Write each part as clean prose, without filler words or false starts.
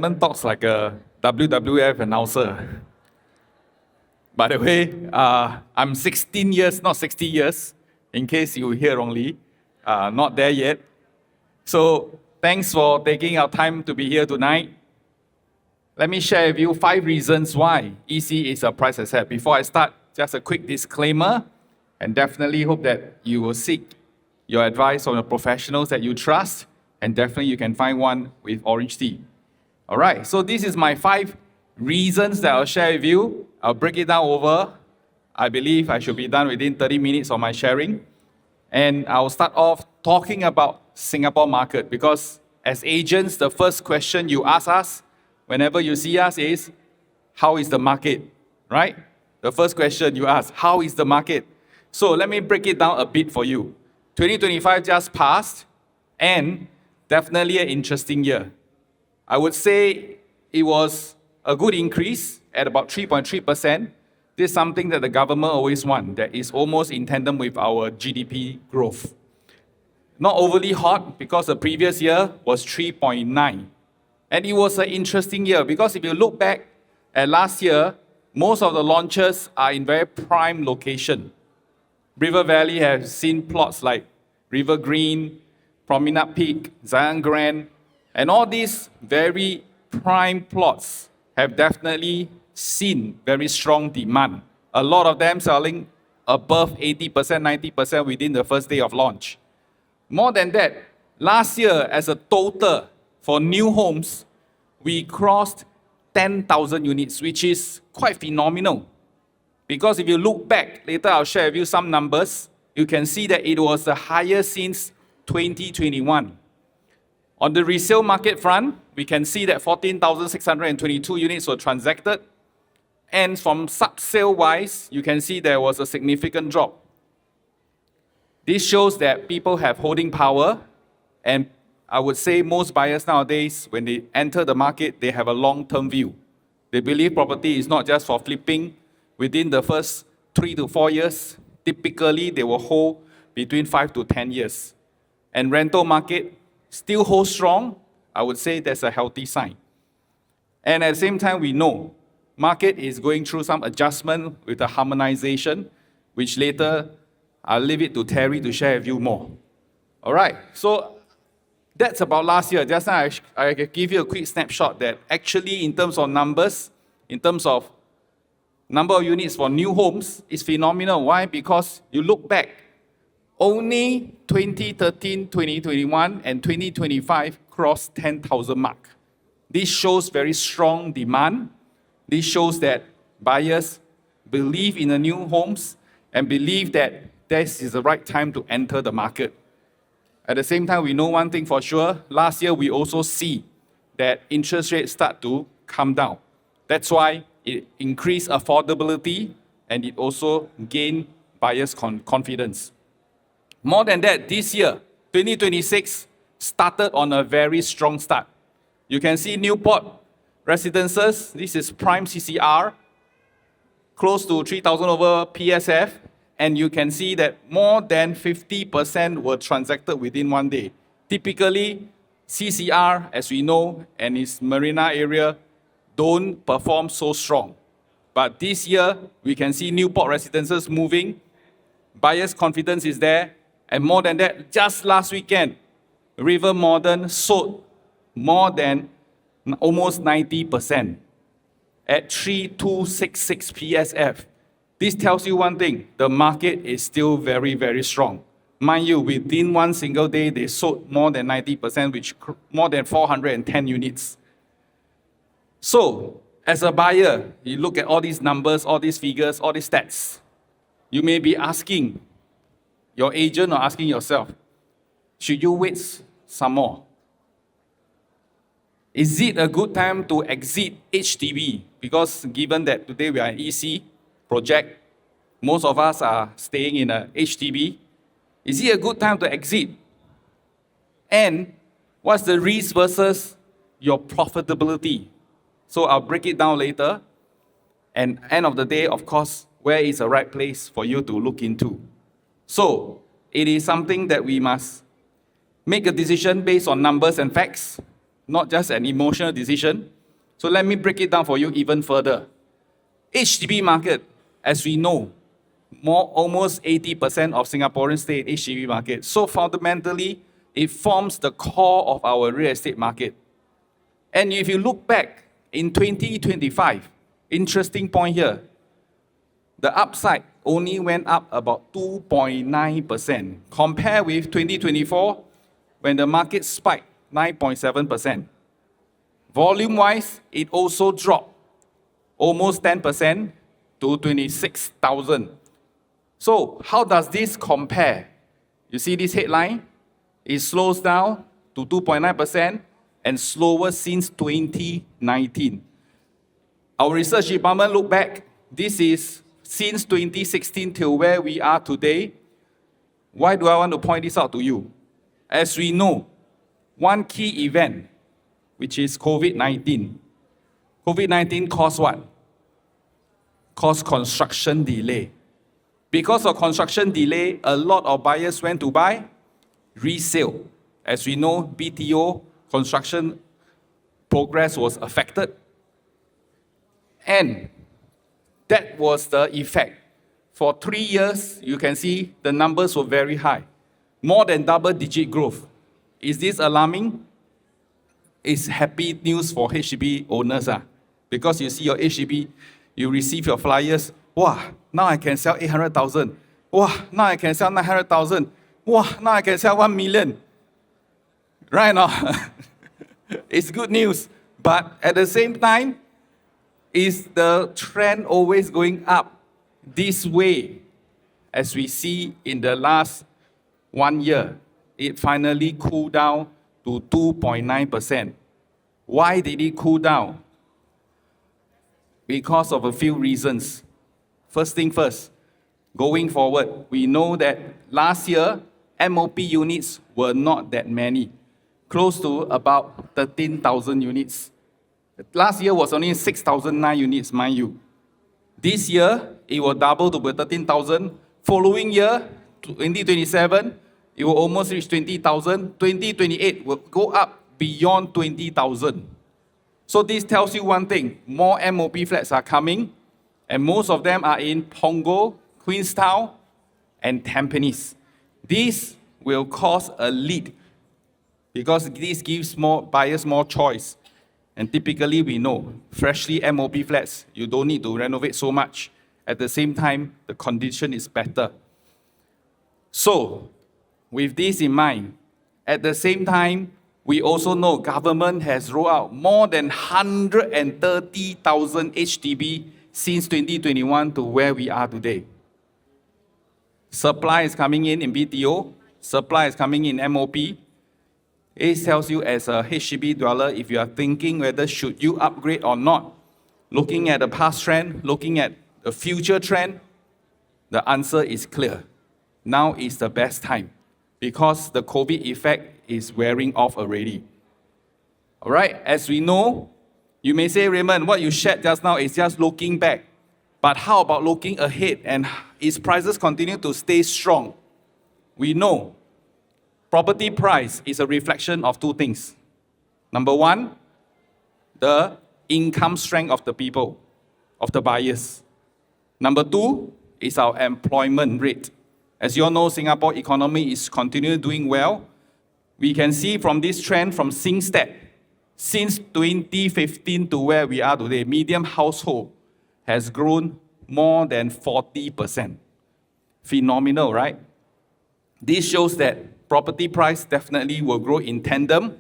Edmund talks like a WWF announcer. By the way, I'm 16 years, not 60 years, in case you hear wrongly. Not there yet. So thanks for taking our time to be here tonight. Let me share with you 5 reasons why EC is a price asset. Before I start, just a quick disclaimer, and definitely hope that you will seek your advice from the professionals that you trust, and definitely you can find one with Orange Tea. All right, so this is my 5 reasons that I'll share with you. I'll break it down over. I believe I should be done within 30 minutes of my sharing. And I'll start off talking about Singapore market, because as agents, the first question you ask us whenever you see us is, how is the market, right? The first question you ask, how is the market? So let me break it down a bit for you. 2025 just passed, and definitely an interesting year. I would say it was a good increase at about 3.3%. This is something that the government always wants, that is almost in tandem with our GDP growth. Not overly hot, because the previous year was 3.9. And it was an interesting year, because if you look back at last year, most of the launches are in very prime location. River Valley has seen plots like River Green, Promenade Peak, Zion Grand, and all these very prime plots have definitely seen very strong demand. A lot of them selling above 80%, 90% within the first day of launch. More than that, last year as a total for new homes, we crossed 10,000 units, which is quite phenomenal. Because if you look back, later I'll share with you some numbers, you can see that it was the highest since 2021. On the resale market front, we can see that 14,622 units were transacted. And from sub-sale wise, you can see there was a significant drop. This shows that people have holding power, and I would say most buyers nowadays, when they enter the market, they have a long-term view. They believe property is not just for flipping within the first 3 to 4 years. Typically, they will hold between 5 to 10 years. And rental market still holds strong. I would say that's a healthy sign. And at the same time, we know market is going through some adjustment with the harmonization, which later I'll leave it to Terry to share with you more. All right, so that's about last year. Just now I give you a quick snapshot that actually in terms of numbers, in terms of number of units for new homes, is phenomenal. Why? Because you look back, only 2013, 2021, and 2025 crossed 10,000 mark. This shows very strong demand. This shows that buyers believe in the new homes and believe that this is the right time to enter the market. At the same time, we know one thing for sure. Last year, we also see that interest rates start to come down. That's why it increased affordability, and it also gained buyers' confidence. More than that, this year, 2026, started on a very strong start. You can see Newport Residences. This is prime CCR, close to 3,000 over PSF. And you can see that more than 50% were transacted within one day. Typically, CCR, as we know, and its marina area, don't perform so strong. But this year, we can see Newport Residences moving. Buyers' confidence is there. And more than that, just last weekend, River Modern sold more than almost 90% at 3,266 PSF. This tells you one thing, the market is still very, very strong. Mind you, within one single day, they sold more than 90%, which more than 410 units. So, as a buyer, you look at all these numbers, all these figures, all these stats. You may be asking your agent or asking yourself, should you wait some more? Is it a good time to exit HDB? Because given that today we are an EC project, most of us are staying in a HDB. Is it a good time to exit? And what's the risk versus your profitability? So I'll break it down later. And end of the day, of course, where is the right place for you to look into? So it is something that we must make a decision based on numbers and facts. not just an emotional decision. So let me break it down for you even further. HDB market, as we know, almost 80% of Singaporeans stay in HDB market. So fundamentally, it forms the core of our real estate market. And if you look back in 2025, interesting point here, the upside only went up about 2.9%, compared with 2024, when the market spiked 9.7%. Volume-wise, it also dropped almost 10% to 26,000. So how does this compare? You see this headline? It slows down to 2.9% and slower since 2019. Our research department look back. This is since 2016 till where we are today. Why do I want to point this out to you? As we know, one key event, which is COVID-19. COVID-19 caused what? Caused construction delay. Because of construction delay, a lot of buyers went to buy resale. As we know, BTO construction progress was affected. And that was the effect. For 3 years, you can see the numbers were very high. More than double-digit growth. Is this alarming? It's happy news for HDB owners. Because you see your HDB, you receive your flyers. Wow, now I can sell 800,000. Wow, now I can sell 900,000. Wow, now I can sell 1 million. Right now, it's good news. But at the same time, is the trend always going up this way? As we see in the last 1 year, it finally cooled down to 2.9%. Why did it cool down? Because of a few reasons. First thing first, going forward, we know that last year, MOP units were not that many, close to about 13,000 units. Last year was only 6,009 units, mind you. This year, it will double to 13,000. Following year, 2027, it will almost reach 20,000. 2028 will go up beyond 20,000. So this tells you one thing, more MOP flats are coming, and most of them are in Punggol, Queenstown, and Tampines. This will cause a lead, because this gives more buyers more choice. And typically we know, freshly MOP flats, you don't need to renovate so much. At the same time, the condition is better. So, with this in mind, at the same time, we also know government has rolled out more than 130,000 HDB since 2021 to where we are today. Supply is coming in BTO, supply is coming in MOP. It tells you as a HDB dweller, if you are thinking whether should you upgrade or not, looking at the past trend, looking at the future trend, the answer is clear. Now is the best time, because the COVID effect is wearing off already. All right, as we know, you may say, Raymond, what you shared just now is just looking back. But how about looking ahead, and its prices continue to stay strong? We know property price is a reflection of two things. Number one, the income strength of the people, of the buyers. Number two is our employment rate. As you all know, Singapore economy is continuing doing well. We can see from this trend from SingStat, since 2015 to where we are today, median household has grown more than 40%. Phenomenal, right? This shows that property price definitely will grow in tandem.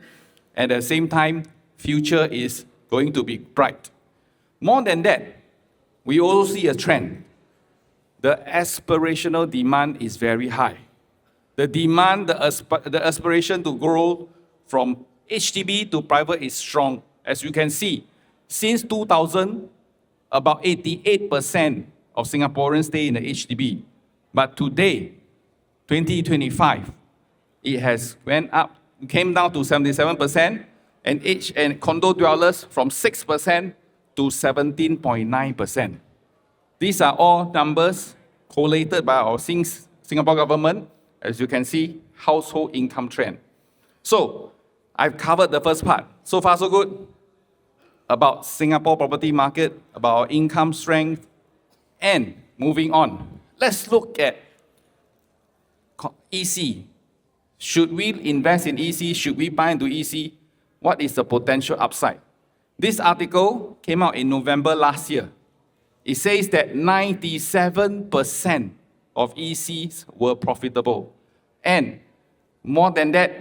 At the same time, future is going to be bright. More than that, we also see a trend. The aspirational demand is very high. The demand, the aspiration to grow from HDB to private is strong. As you can see, since 2000, about 88% of Singaporeans stay in the HDB. But today, 2025, it has went up, came down to 77%, and condo dwellers from 6% to 17.9%. These are all numbers collated by our Singapore government, as you can see, household income trend. So, I've covered the first part. So far, so good. About Singapore property market, about our income strength, and moving on. Let's look at EC. Should we invest in EC? Should we buy into EC? What is the potential upside? This article came out in November last year. It says that 97% of ECs were profitable. And more than that,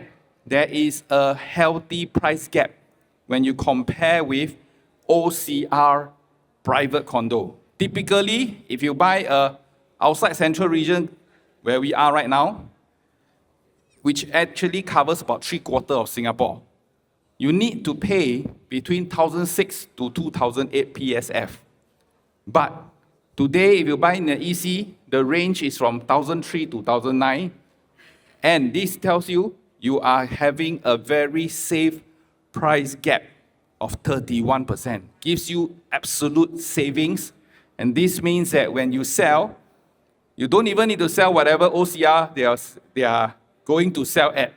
there is a healthy price gap when you compare with OCR private condo. Typically, if you buy a outside central region where we are right now, which actually covers about 3/4 of Singapore, you need to pay between 1,006 to 2,008 PSF. But today, if you buy in the EC, the range is from 1,003 to 1,009. And this tells you you are having a very safe price gap of 31%. Gives you absolute savings. And this means that when you sell, you don't even need to sell whatever OCR they are going to sell at.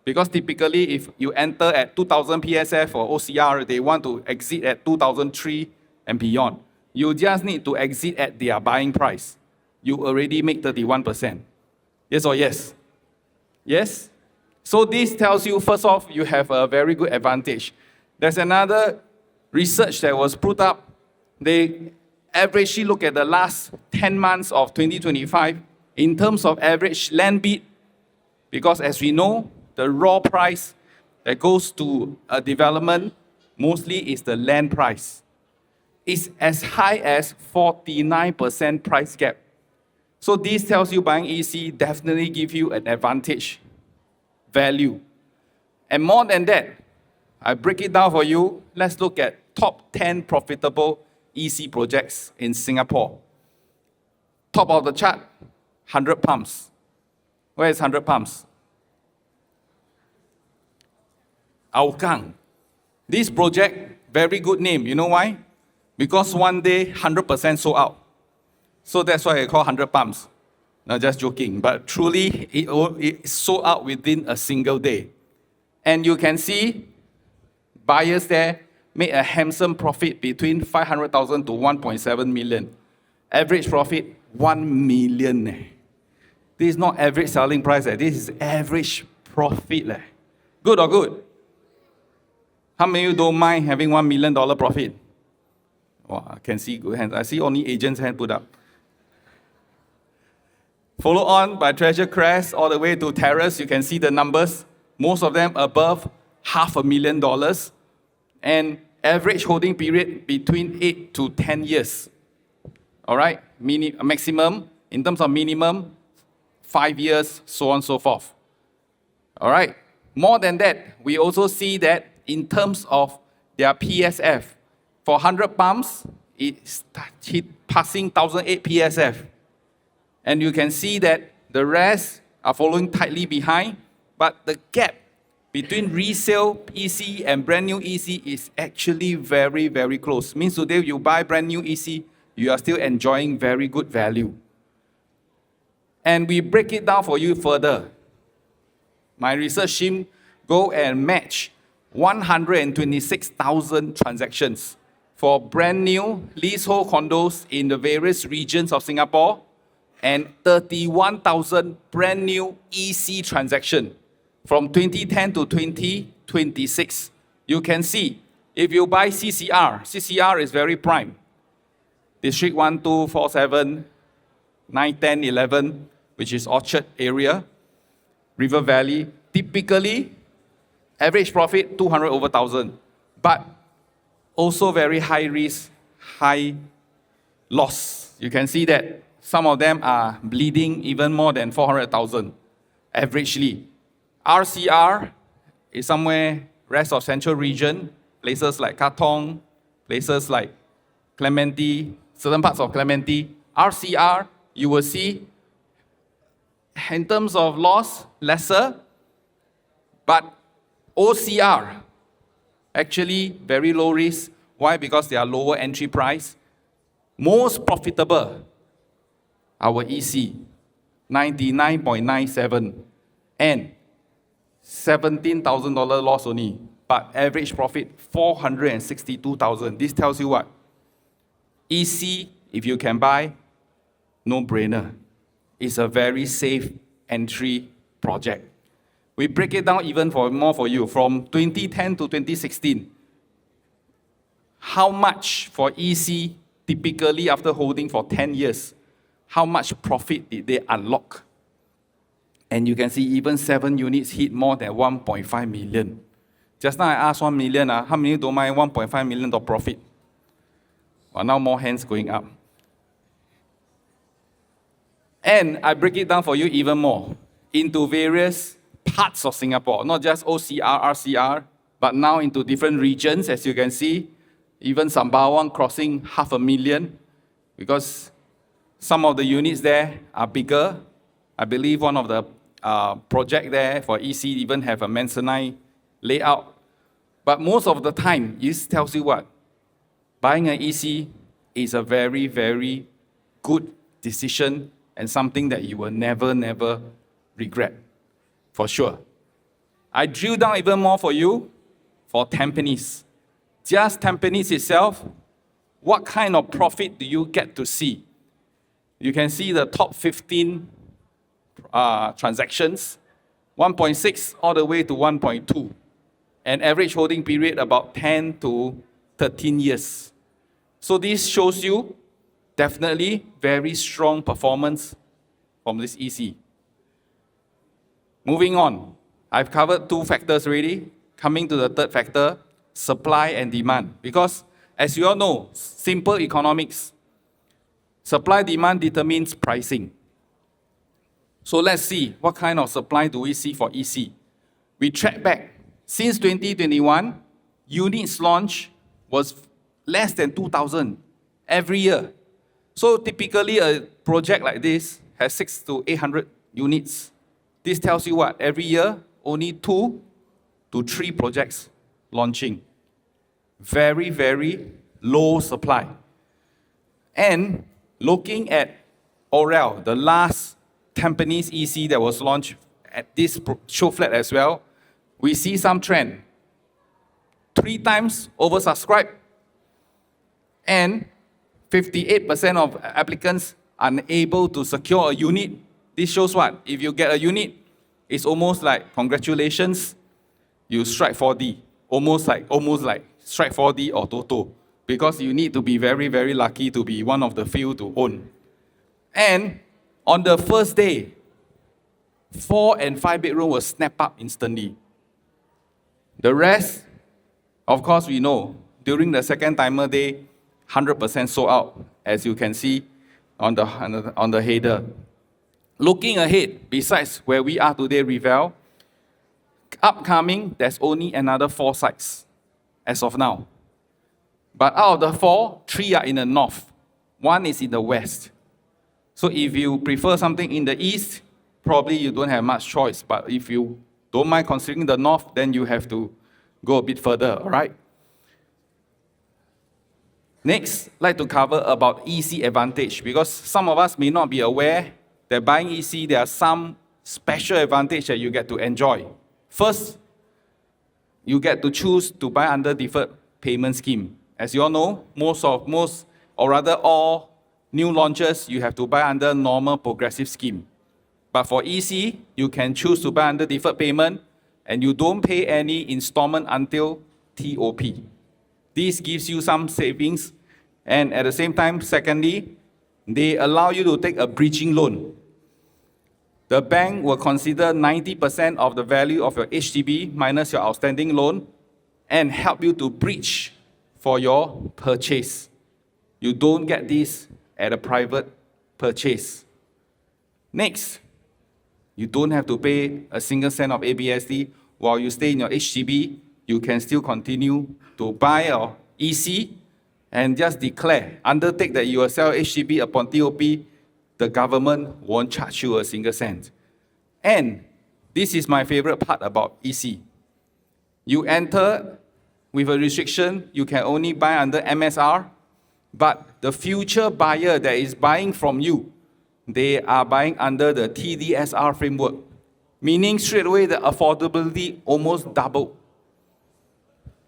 Because typically, if you enter at 2,000 PSF or OCR, they want to exit at 2,003 and beyond. You just need to exit at their buying price. You already make 31%. Yes or yes? Yes? So this tells you, first off, you have a very good advantage. There's another research that was put up. They averagely look at the last 10 months of 2025 in terms of average land bid. Because as we know, the raw price that goes to a development mostly is the land price. It's as high as 49% price gap. So this tells you buying EC definitely give you an advantage value. And more than that, I break it down for you. Let's look at top 10 profitable EC projects in Singapore. Top of the chart, 100 Palms. Where is 100 Palms? Hougang. This project, very good name. You know why? Because one day, 100% sold out. So that's why I call 100 Palms. Not just joking, but truly, it sold out within a single day. And you can see buyers there made a handsome profit between 500,000 to 1.7 million. Average profit, 1 million. This is not average selling price. This is average profit. Good or good? How many of you don't mind having $1 million profit? Oh, I can see good hands. I see only agents' hand put up. Follow on by Treasure Crest all the way to Terrace. You can see the numbers. Most of them above $500,000. And average holding period between 8 to 10 years. All right? Maximum, in terms of minimum, 5 years, so on and so forth. All right? More than that, we also see that in terms of their PSF, for 100 Palms, it's passing 1,008 PSF. And you can see that the rest are following tightly behind, but the gap between resale EC and brand new EC is actually very, very close. Means today you buy brand new EC, you are still enjoying very good value. And we break it down for you further. My research team go and match 126,000 transactions for brand new leasehold condos in the various regions of Singapore and 31,000 brand new EC transaction from 2010 to 2026. You can see, if you buy CCR is very prime. District 1, 2, 4, 7, 9, 10, 11, which is Orchard area, River Valley, typically average profit 200 over 1,000, but also very high risk, high loss. You can see that some of them are bleeding even more than 400,000 averagely. RCR is somewhere rest of central region, places like Katong, places like Clementi, certain parts of Clementi. RCR, you will see, in terms of loss, lesser, but OCR, actually very low risk. Why? Because they are lower entry price. Most profitable, our EC, 99.97. And $17,000 loss only, but average profit 462,000. This tells you what? EC, if you can buy, no brainer. It's a very safe entry project. We break it down even more for you. From 2010 to 2016, how much for EC, typically after holding for 10 years, how much profit did they unlock? And you can see even 7 units hit more than 1.5 million. Just now I asked 1 million, how many don't mind 1.5 million of profit? Well, now more hands going up. And I break it down for you even more into various parts of Singapore, not just OCR, RCR, but now into different regions, as you can see. Even Sembawang crossing 500,000 because some of the units there are bigger. I believe one of the project there for EC even have a Manzanite layout. But most of the time, this tells you what? Buying an EC is a very, very good decision and something that you will never, never regret, for sure. I drill down even more for you for Tampines. Just Tampines itself, what kind of profit do you get to see? You can see the top 15 transactions, 1.6 all the way to 1.2, and average holding period about 10 to 13 years. So this shows you definitely very strong performance from this EC. Moving on, I've covered 2 factors already. Coming to the third factor, supply and demand. Because as you all know, simple economics, supply demand determines pricing. So let's see what kind of supply do we see for EC. We track back. Since 2021, units launch was less than 2,000 every year. So typically a project like this has 600 to 800 units. This tells you what? Every year, only 2 to 3 projects launching. Very, very low supply. And looking at Orel, the last Tampines EC that was launched at this show flat as well, we see some trend. 3 times oversubscribed, and 58% of applicants unable to secure a unit. This shows what? If you get a unit, it's almost like, congratulations, you strike 4D. Almost like strike 4D or Toto. Because you need to be very, very lucky to be one of the few to own. And on the first day, 4 and 5 bedroom will snap up instantly. The rest, of course, we know, during the second timer day, 100% sold out, as you can see on the header. Looking ahead, besides where we are today, Rivelle, upcoming, there's only another 4 sites as of now. But out of the 4, 3 are in the north. 1 is in the west. So if you prefer something in the east, probably you don't have much choice. But if you don't mind considering the north, then you have to go a bit further, all right? Next, I'd like to cover about EC advantage, because some of us may not be aware that buying EC, there are some special advantage that you get to enjoy. First, you get to choose to buy under deferred payment scheme. As you all know, all new launches, you have to buy under normal progressive scheme. But for EC, you can choose to buy under deferred payment, and you don't pay any installment until TOP. This gives you some savings, and at the same time, secondly, they allow you to take a bridging loan. The bank will consider 90% of the value of your HDB minus your outstanding loan and help you to bridge for your purchase. You don't get this at a private purchase. Next, you don't have to pay a single cent of ABSD while you stay in your HDB. You can still continue to buy your EC and just declare, undertake that you will sell HDB upon TOP. The government won't charge you a single cent. And this is my favorite part about EC. You enter with a restriction, you can only buy under MSR, but the future buyer that is buying from you, they are buying under the TDSR framework, meaning straight away the affordability almost doubled.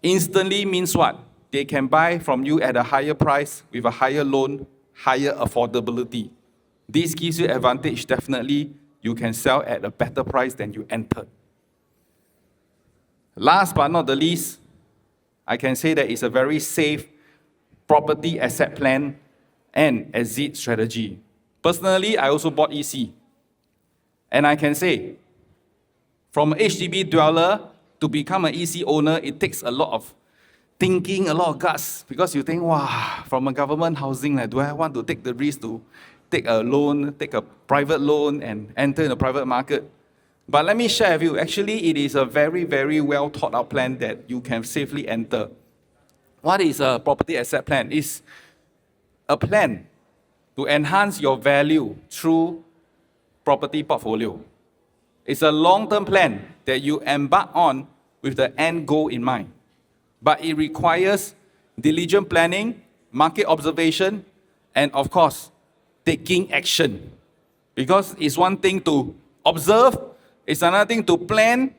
Instantly means what? They can buy from you at a higher price with a higher loan, higher affordability. This gives you advantage. Definitely, you can sell at a better price than you entered. Last but not the least, I can say that it's a very safe property asset plan and exit strategy. Personally, I also bought EC. And I can say, from an HDB dweller to become an EC owner, it takes a lot of thinking, a lot of guts, because you think, wow, from a government housing, do I want to take the risk to take a loan, take a private loan and enter in the private market? But let me share with you, actually it is a very, very well thought out plan that you can safely enter. What is a property asset plan? It's a plan to enhance your value through property portfolio. It's a long-term plan that you embark on with the end goal in mind. But it requires diligent planning, market observation, and of course, taking action. Because it's one thing to observe, it's another thing to plan,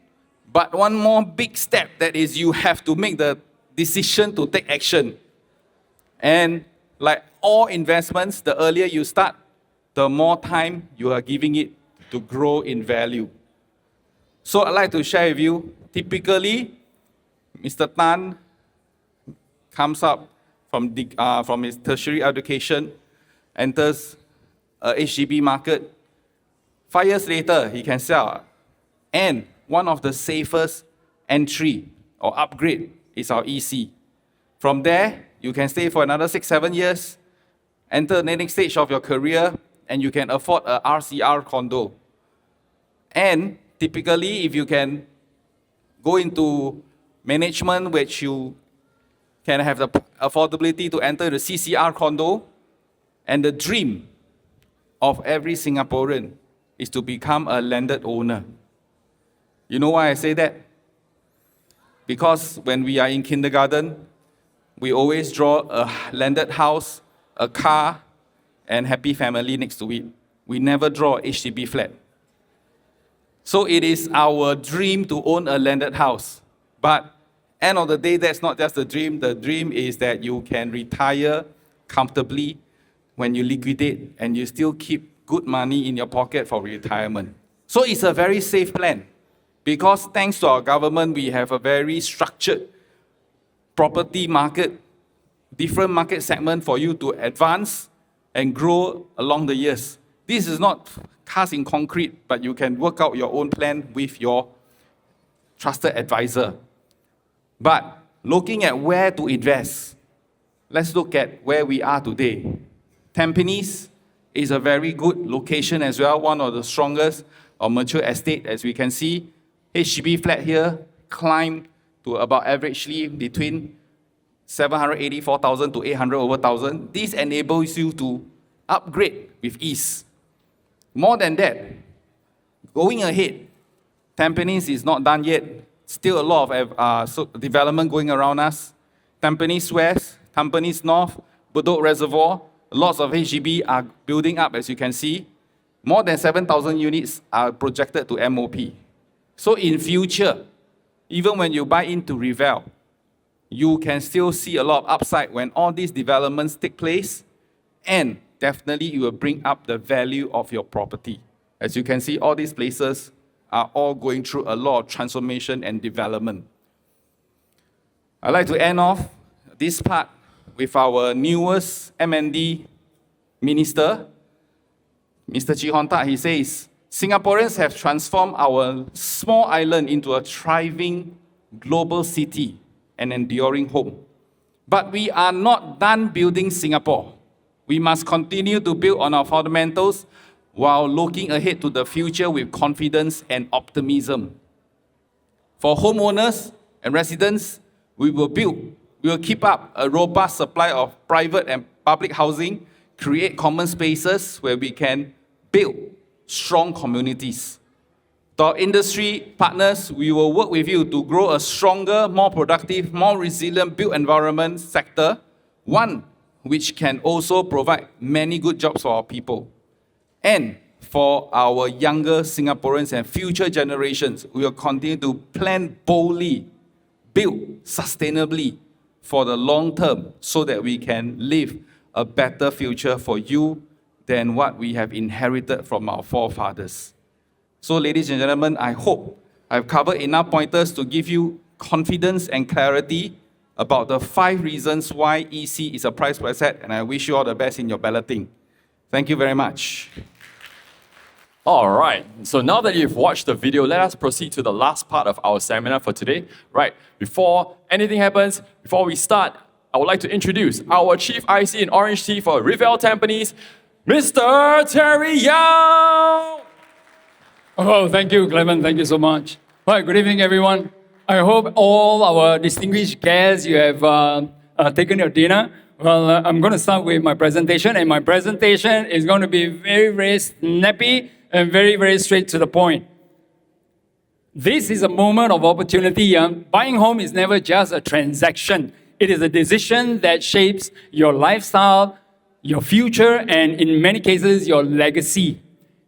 but one more big step, that is you have to make the decision to take action. And like all investments, the earlier you start, the more time you are giving it to grow in value. So I'd like to share with you, typically, Mr. Tan comes up from his tertiary education, enters a HDB market. 5 years later, he can sell. And one of the safest entry or upgrade is our EC. From there, you can stay for another 6-7 years, enter the next stage of your career, and you can afford a RCR condo. And typically, if you can go into management, which you can have the affordability to enter the CCR condo, and the dream of every Singaporean is to become a landed owner. You know why I say that? Because when we are in kindergarten, we always draw a landed house, a car, and happy family next to it. We never draw a HDB flat. So it is our dream to own a landed house. But end of the day, that's not just the dream. The dream is that you can retire comfortably when you liquidate and you still keep good money in your pocket for retirement. So it's a very safe plan. Because thanks to our government, we have a very structured property market, different market segment for you to advance and grow along the years. This is not cast in concrete, but you can work out your own plan with your trusted advisor. But looking at where to invest, let's look at where we are today. Tampines is a very good location as well, one of the strongest or mature estate, as we can see. HDB flat here climbed to about averagely between 784,000 to 800 over 1,000. This enables you to upgrade with ease. More than that, going ahead, Tampines is not done yet. Still a lot of development going around us. Tampines West, Tampines North, Bedok Reservoir, lots of HDB are building up, as you can see. More than 7,000 units are projected to MOP. So in future, even when you buy into Rivelle, you can still see a lot of upside when all these developments take place, and definitely you will bring up the value of your property. As you can see, all these places are all going through a lot of transformation and development. I'd like to end off this part with our newest M&D minister, Mr. Chee Hon Tat. He says, Singaporeans have transformed our small island into a thriving global city and enduring home. But we are not done building Singapore. We must continue to build on our fundamentals while looking ahead to the future with confidence and optimism. For homeowners and residents, we will keep up a robust supply of private and public housing, create common spaces where we can build strong communities. To our industry partners, we will work with you to grow a stronger, more productive, more resilient built environment sector, one which can also provide many good jobs for our people. And for our younger Singaporeans and future generations. We will continue to plan boldly, build sustainably for the long term so that we can live a better future for you than what we have inherited from our forefathers. So, ladies and gentlemen, I hope I've covered enough pointers to give you confidence and clarity about the 5 reasons why EC is a prized asset, and I wish you all the best in your balloting. Thank you very much. All right, so now that you've watched the video, let us proceed to the last part of our seminar for today. Right, before anything happens, before we start, I would like to introduce our Chief IC in Orange Tea for Rivelle Tampines, Mr. Terry Yao. Oh, thank you, Clement. Thank you so much. Right, good evening, everyone. I hope all our distinguished guests, you have taken your dinner. Well, I'm going to start with my presentation, and my presentation is going to be very, very snappy and very, very straight to the point. This is a moment of opportunity. Buying home is never just a transaction. It is a decision that shapes your lifestyle, your future, and in many cases, your legacy.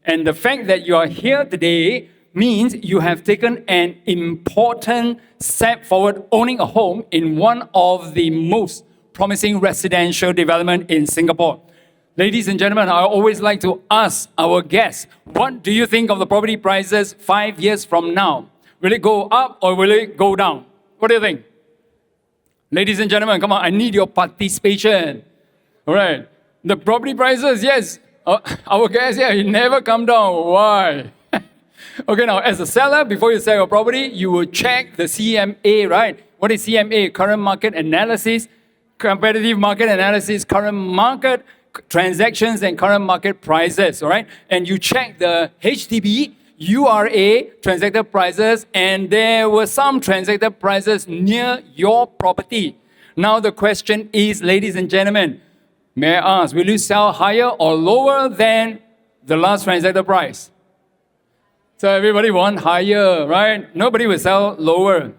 And the fact that you are here today means you have taken an important step forward owning a home in one of the most promising residential development in Singapore. Ladies and gentlemen, I always like to ask our guests, what do you think of the property prices 5 years from now? Will it go up or will it go down? What do you think? Ladies and gentlemen, come on, I need your participation. All right. The property prices, yes. Our guests here, it never come down. Why? Okay, now, as a seller, before you sell your property, you will check the CMA, right? What is CMA? Current market analysis, competitive market analysis, current market transactions, and current market prices, all right? And you check the HDB, URA, transacted prices, and there were some transacted prices near your property. Now the question is, ladies and gentlemen, may I ask, will you sell higher or lower than the last transacted price? So everybody want higher, right? Nobody will sell lower.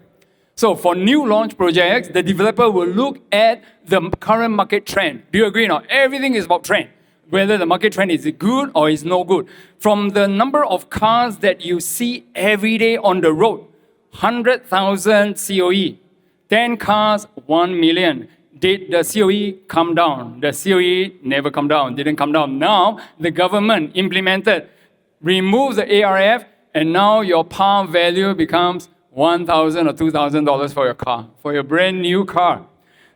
So for new launch projects, the developer will look at the current market trend. Do you agree or not? Everything is about trend. Whether the market trend is good or is no good. From the number of cars that you see every day on the road, 100,000 COE, 10 cars, 1 million. Did the COE come down? The COE never come down, didn't come down. Now, the government implemented, removed the ARF, and now your par value becomes $1,000 or $2,000 for your car, for your brand new car.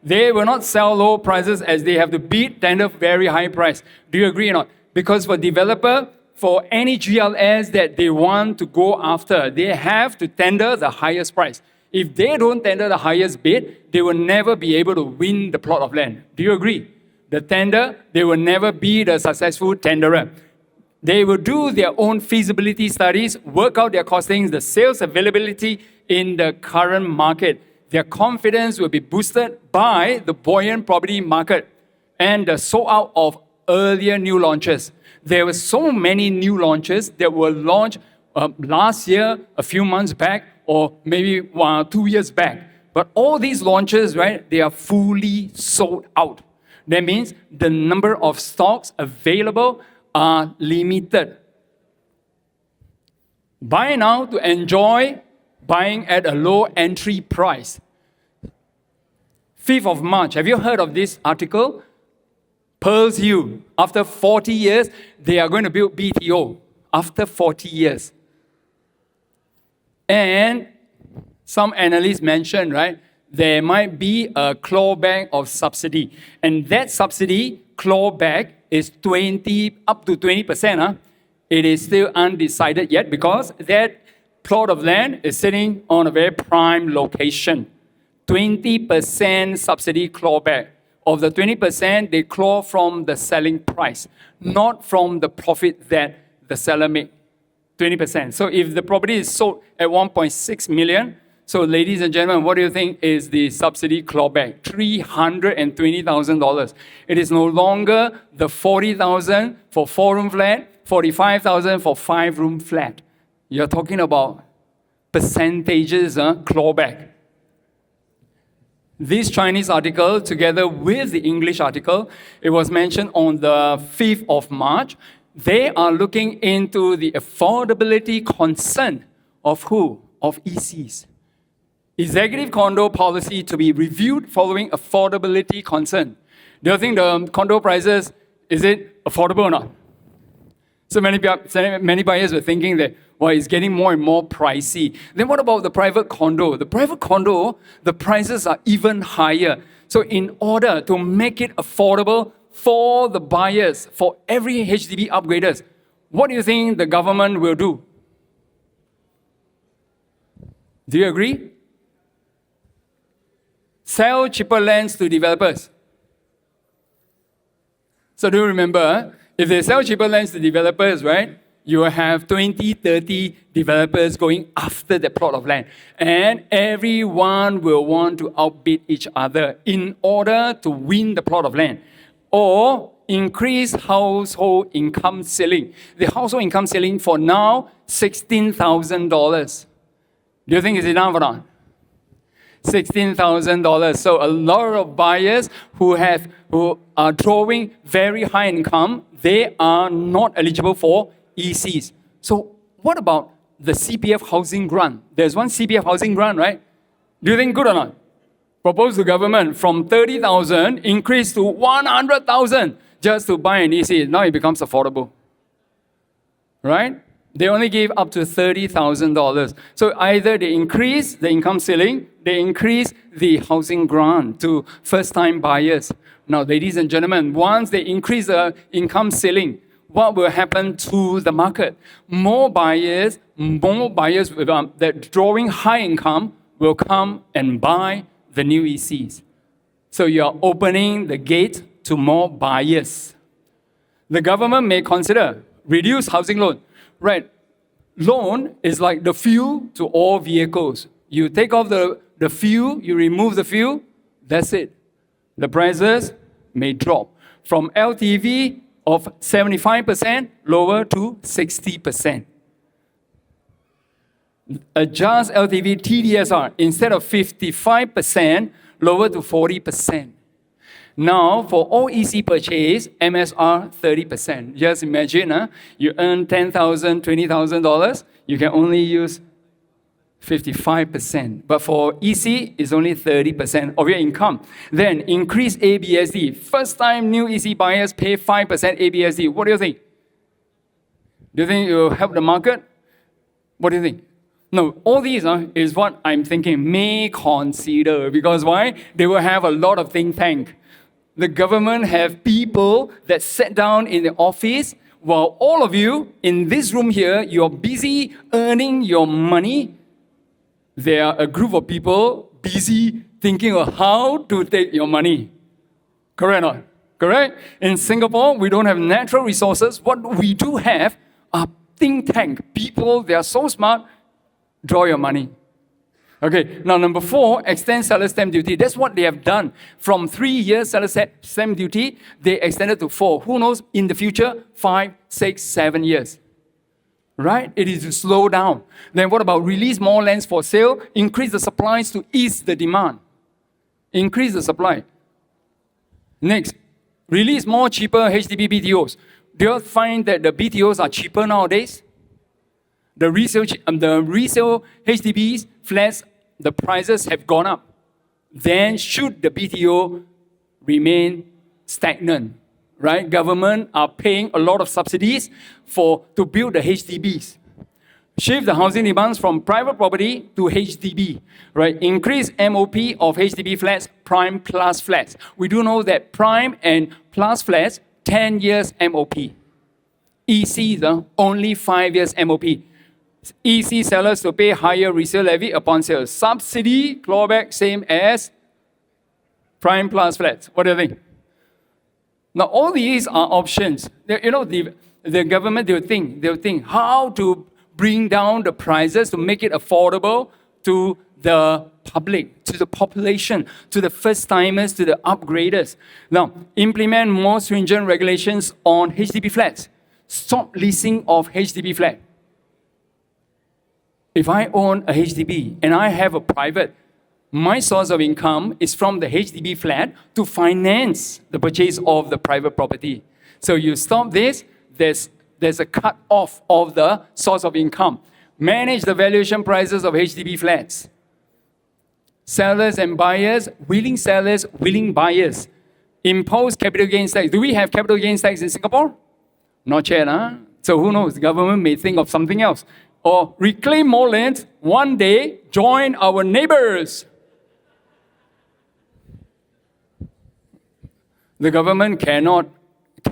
They will not sell low prices as they have to beat tender very high price. Do you agree or not? Because for developer, for any GLS that they want to go after, they have to tender the highest price. If they don't tender the highest bid, they will never be able to win the plot of land. Do you agree? The tender, they will never be the successful tenderer. They will do their own feasibility studies, work out their costings, the sales availability in the current market. Their confidence will be boosted by the buoyant property market and the sold out of earlier new launches. There were so many new launches that were launched last year, a few months back, or maybe 2 years back. But all these launches, right, they are fully sold out. That means the number of stocks available are limited. Buy now to enjoy buying at a low entry price. 5th of March, have you heard of this article? Pearls Hill, after 40 years, they are going to build BTO. After 40 years. And some analysts mentioned, right, there might be a clawback of subsidy. And that subsidy clawback is up to 20%. It is still undecided yet because that plot of land is sitting on a very prime location. 20% subsidy clawback. Of the 20%, they claw from the selling price, not from the profit that the seller made. 20%. So if the property is sold at 1.6 million, so ladies and gentlemen, what do you think is the subsidy clawback? $320,000. It is no longer the $40,000 for 4-room flat, $45,000 for 5-room flat. You're talking about percentages, clawback. This Chinese article, together with the English article, it was mentioned on the 5th of March. they are looking into the affordability concern of who? Of ECs. Executive condo policy to be reviewed following affordability concern. Do you think the condo prices, is it affordable or not? So many buyers were thinking that, well, it's getting more and more pricey. Then what about the private condo? The private condo, the prices are even higher. So in order to make it affordable for the buyers, for every HDB upgraders, what do you think the government will do? Do you agree? Sell cheaper lands to developers. So do you remember, if they sell cheaper lands to developers, right, you will have 20, 30 developers going after the plot of land. And everyone will want to outbid each other in order to win the plot of land. Or increase household income ceiling. The household income ceiling for now, $16,000. Do you think it's enough or not? $16,000. So a lot of buyers who are drawing very high income, they are not eligible for ECs. So what about the CPF housing grant? There's one CPF housing grant, right? Do you think good or not? Proposed to government from 30,000 increase to 100,000 just to buy an EC. Now it becomes affordable, right? They only gave up to $30,000. So either they increase the income ceiling, they increase the housing grant to first-time buyers. Now, ladies and gentlemen, once they increase the income ceiling, what will happen to the market? More buyers with that drawing high income will come and buy the new ECs. So you are opening the gate to more buyers. The government may consider reduce housing loan. Right, loan is like the fuel to all vehicles. You take off the fuel, you remove the fuel, that's it. The prices may drop from LTV of 75% lower to 60%. Adjust LTV TDSR instead of 55% lower to 40%. Now, for all EC purchase, MSR 30%. Just imagine, you earn $10,000, $20,000, you can only use 55%. But for EC, it's only 30% of your income. Then increase ABSD. First time new EC buyers pay 5% ABSD. What do you think? Do you think it will help the market? What do you think? No, all these is what I'm thinking may consider. Because why? They will have a lot of think tank. The government have people that sit down in the office while all of you in this room here, you're busy earning your money. There are a group of people busy thinking of how to take your money. Correct or not? Correct? In Singapore, we don't have natural resources. What we do have are think tank people. They are so smart. Draw your money. Okay, now number 4, extend seller stamp duty. That's what they have done. From 3 years seller stamp duty, they extended to 4. Who knows, in the future, 5, 6, 7 years. Right? It is to slow down. Then what about release more lands for sale? Increase the supplies to ease the demand. Increase the supply. Next, release more cheaper HDB BTOs. Do you find that the BTOs are cheaper nowadays? The resale HDBs flats, the prices have gone up. Then should the BTO remain stagnant, right? Government are paying a lot of subsidies to build the HDBs. Shift the housing demands from private property to HDB, right? Increase MOP of HDB flats, prime plus flats. We do know that prime and plus flats, 10 years MOP. ECs, only 5 years MOP. EC sellers to pay higher resale levy upon sale. Subsidy, clawback, same as prime plus flats. What do you think? Now, all these are options. The government, they'll think how to bring down the prices to make it affordable to the public, to the population, to the first-timers, to the upgraders. Now, implement more stringent regulations on HDB flats. Stop leasing of HDB flat. If I own a HDB and I have a private, my source of income is from the HDB flat to finance the purchase of the private property. So you stop this, there's there's a cut off of the source of income. Manage the valuation prices of HDB flats. Sellers and buyers, willing buyers. Impose capital gains tax. Do we have capital gains tax in Singapore? Not yet, huh? So who knows? The government may think of something else. Or reclaim more land. One day, join our neighbors. The government cannot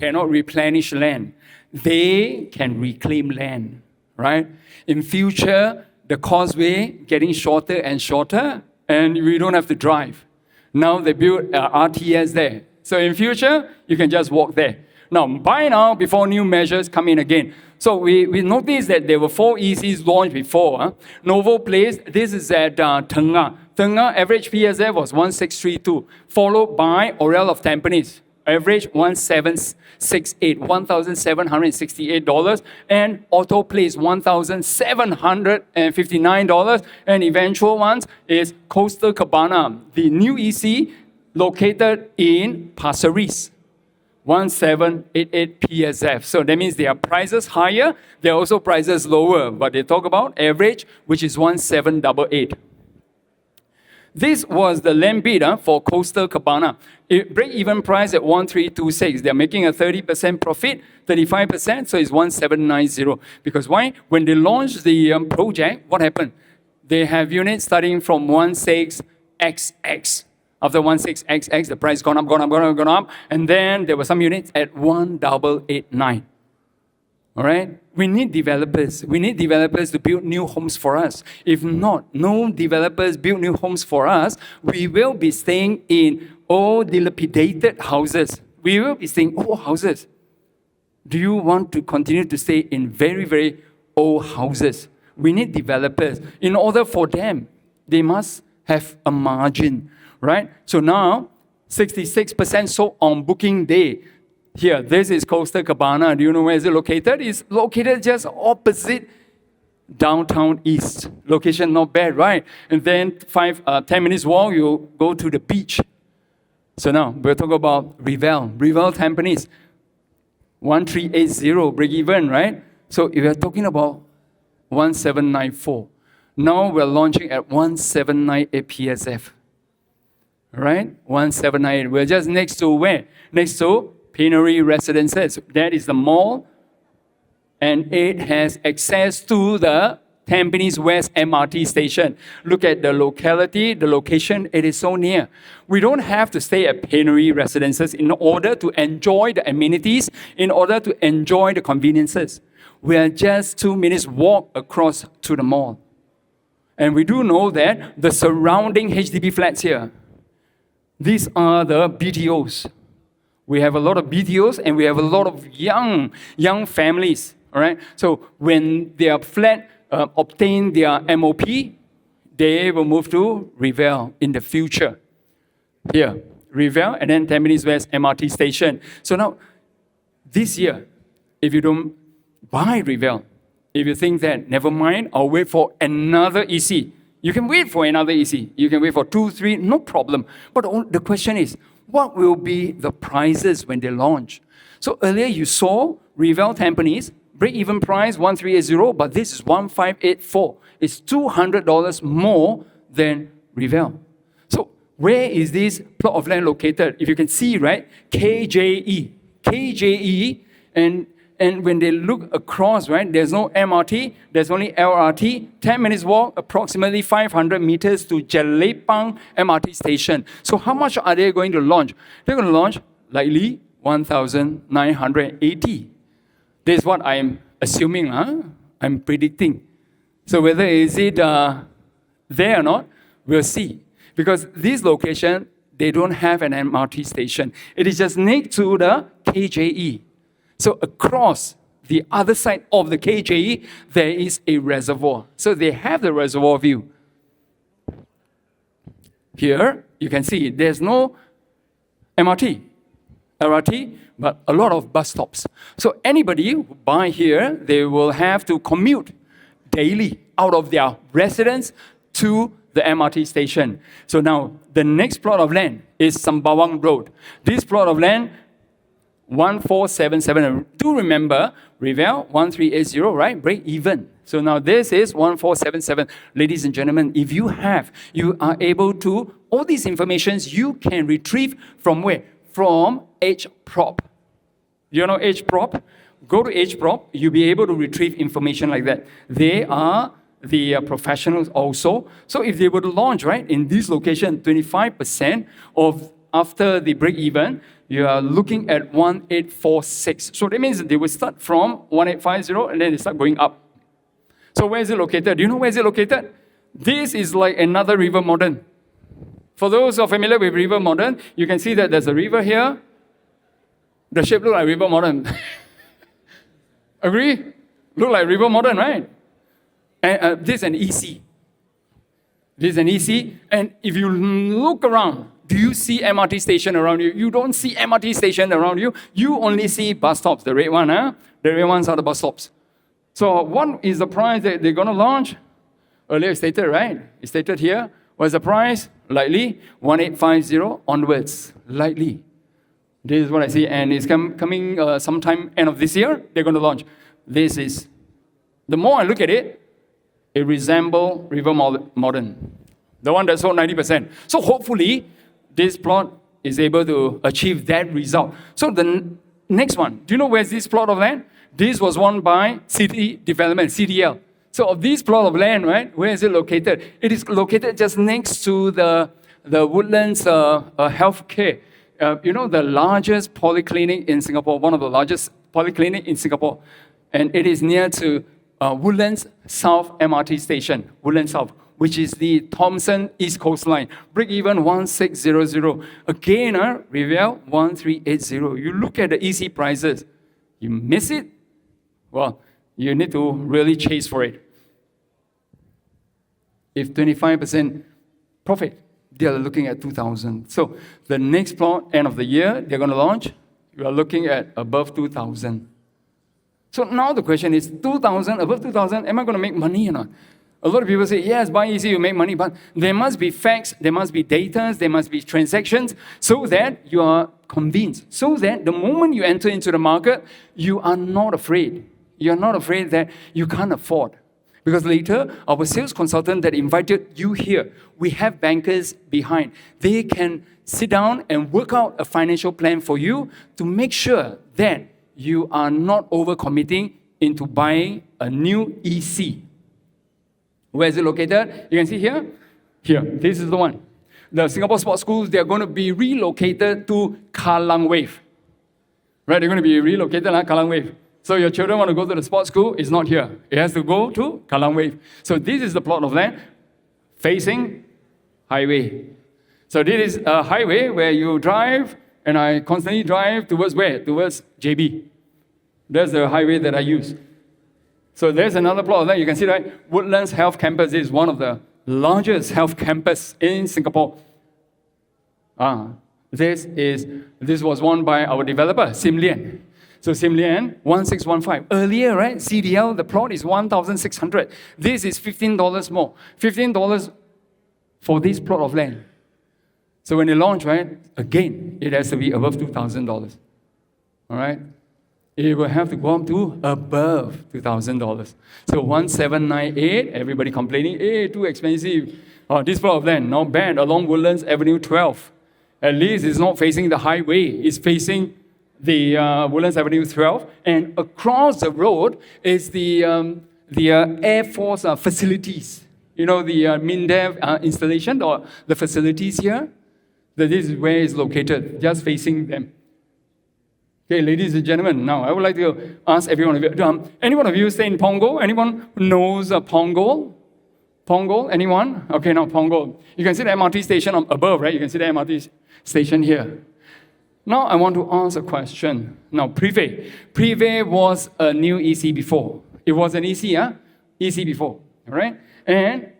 replenish land. They can reclaim land, right? In future, the causeway getting shorter and shorter, and we don't have to drive. Now they build RTS there. So in future, you can just walk there. Now, buy now before new measures come in again. So we noticed that there were 4 ECs launched before. Novo Place, this is at Tengah. Tengah average PSF was 1632, followed by Orel of Tampines. Average 1768, $1,768, and Auto Place $1,759, and eventual ones is Coastal Cabana, the new EC located in Pasir Ris, 1788 PSF. So that means their prices higher, they're also prices lower, but they talk about average, which is 1788. This was the land bid for Coastal Cabana. Break-even price at 1326. They're making a 30% profit, 35%, so it's 1790. Because why? When they launched the project, what happened? They have units starting from 16XX. After 16XX, the price gone up, and then there were some units at 1889. All right? We need developers. We need developers to build new homes for us. If not, no developers build new homes for us, we will be staying in old dilapidated houses. We will be staying in old houses. Do you want to continue to stay in very, very old houses? We need developers. In order for them, they must have a margin, right? So now, 66% sold on booking day. Here, this is Coastal Cabana. Do you know where is it located? It's located just opposite downtown east. Location not bad, right? And then 10 minutes walk, you go to the beach. So now, we'll talk about Rivelle. Rivelle Tampines, 1380 break even, right? So if we're talking about 1794, now we're launching at 1798 PSF. Right? 1798. We're just next to where? Next to Penury Residences. That is the mall. And it has access to the Tampines West MRT station. Look at the locality, the location, it is so near. We don't have to stay at Penury Residences in order to enjoy the amenities, in order to enjoy the conveniences. We are just 2 minutes walk across to the mall. And we do know that the surrounding HDB flats here, these are the BTOs. We have a lot of BTOs and we have a lot of young families, all right? So when their flat obtain their MOP, they will move to Rivelle in the future. Here, Rivelle and then Tampines West MRT station. So now, this year, if you don't buy Rivelle, if you think that, never mind, I'll wait for another EC. You can wait for another EC. You can wait for 2, 3, no problem. But the question is, what will be the prices when they launch? So earlier you saw Rivelle Tampines, break-even price 1380, but this is 1584. It's $200 more than Rivelle. So where is this plot of land located? If you can see, right, KJE, and when they look across, right, there's no MRT, there's only LRT, 10 minutes walk, approximately 500 meters to Jelepang MRT station. So how much are they going to launch? They're going to launch likely 1,980. This is what I'm assuming, I'm predicting. So whether is it there or not, we'll see. Because this location, they don't have an MRT station. It is just next to the KJE. So across the other side of the KJE, there is a reservoir. So they have the reservoir view. Here, you can see there's no MRT, LRT, but a lot of bus stops. So anybody who buy here, they will have to commute daily out of their residence to the MRT station. So now, the next plot of land is Sembawang Road. This plot of land, 1477. Do remember, Rivelle, 1380, right? Break even. So now this is 1477. Ladies and gentlemen, if you are able to, all these informations you can retrieve from where? From HProp. You know HProp? Go to HProp, you'll be able to retrieve information like that. They are the professionals also. So if they were to launch, right, in this location, 25% of after the break even, you are looking at 1846. So that means they will start from 1850 and then they start going up. So where is it located? Do you know where is it located? This is like another river modern. For those who are familiar with river modern, you can see that there's a river here. The shape looks like river modern. Agree? Look like river modern, right? And this is an EC. This is an EC. And if you look around, do you see MRT station around you? You don't see MRT station around you. You only see bus stops. The red one, huh? The red ones are the bus stops. So what is the price that they're going to launch? Earlier stated, right? It's stated here. What's the price? Lightly, 1850 onwards. Lightly. This is what I see. And it's coming sometime end of this year. They're going to launch. This is, the more I look at it, it resembles River Modern. The one that sold 90%. So hopefully, this plot is able to achieve that result. So the next one, do you know where's this plot of land? This was won by City Development, CDL. So of this plot of land, right, where is it located? It is located just next to the Woodlands Healthcare. The largest polyclinic in Singapore, one of the largest polyclinic in Singapore. And it is near to Woodlands South MRT station, Woodlands South, which is the Thomson East Coast Line. Break even 1600. Again, Rivelle 1380. You look at the EC prices, you miss it, well, you need to really chase for it. If 25% profit, they are looking at 2,000. So the next plot, end of the year, they're going to launch, you are looking at above 2,000. So now the question is, 2,000, above 2,000, am I going to make money or not? A lot of people say, yes, buy easy, you make money, but there must be facts, there must be data, there must be transactions, so that you are convinced, so that the moment you enter into the market, you are not afraid. You're not afraid that you can't afford. Because later, our sales consultant that invited you here, we have bankers behind. They can sit down and work out a financial plan for you to make sure that you are not overcommitting into buying a new EC. Where is it located? You can see here. Here, this is the one. The Singapore Sports Schools, they're going to be relocated to Kallang Wave. Right, they're going to be relocated to Kallang Wave. So your children want to go to the sports school, it's not here. It has to go to Kallang Wave. So this is the plot of land facing highway. So this is a highway where you drive, and I constantly drive towards where? Towards JB. That's the highway that I use. So there's another plot of land. You can see that Woodlands Health Campus is one of the largest health campus in Singapore. This was won by our developer, Sim Lian. So Sim Lian, 1615. Earlier, right, CDL, the plot is 1,600. This is $15 more. $15 for this plot of land. So when they launch, right, again, it has to be above $2,000. All right? It will have to go up to above $2,000. So 1798, everybody complaining, hey, too expensive. This plot of land, not bad, along Woodlands Avenue 12. At least it's not facing the highway, it's facing the Woodlands Avenue 12, and across the road is the Air Force facilities. You know, the MINDEF installation, or the facilities here. This is where it's located, just facing them. Okay, ladies and gentlemen, now I would like to ask every one of you, any one of you stay in Punggol? Anyone who knows Punggol? Punggol, anyone? Okay, now Punggol. You can see the MRT station above, right? You can see the MRT station here. Now I want to ask a question. Now, Privé was a new EC before. It was an EC, EC before, all right? And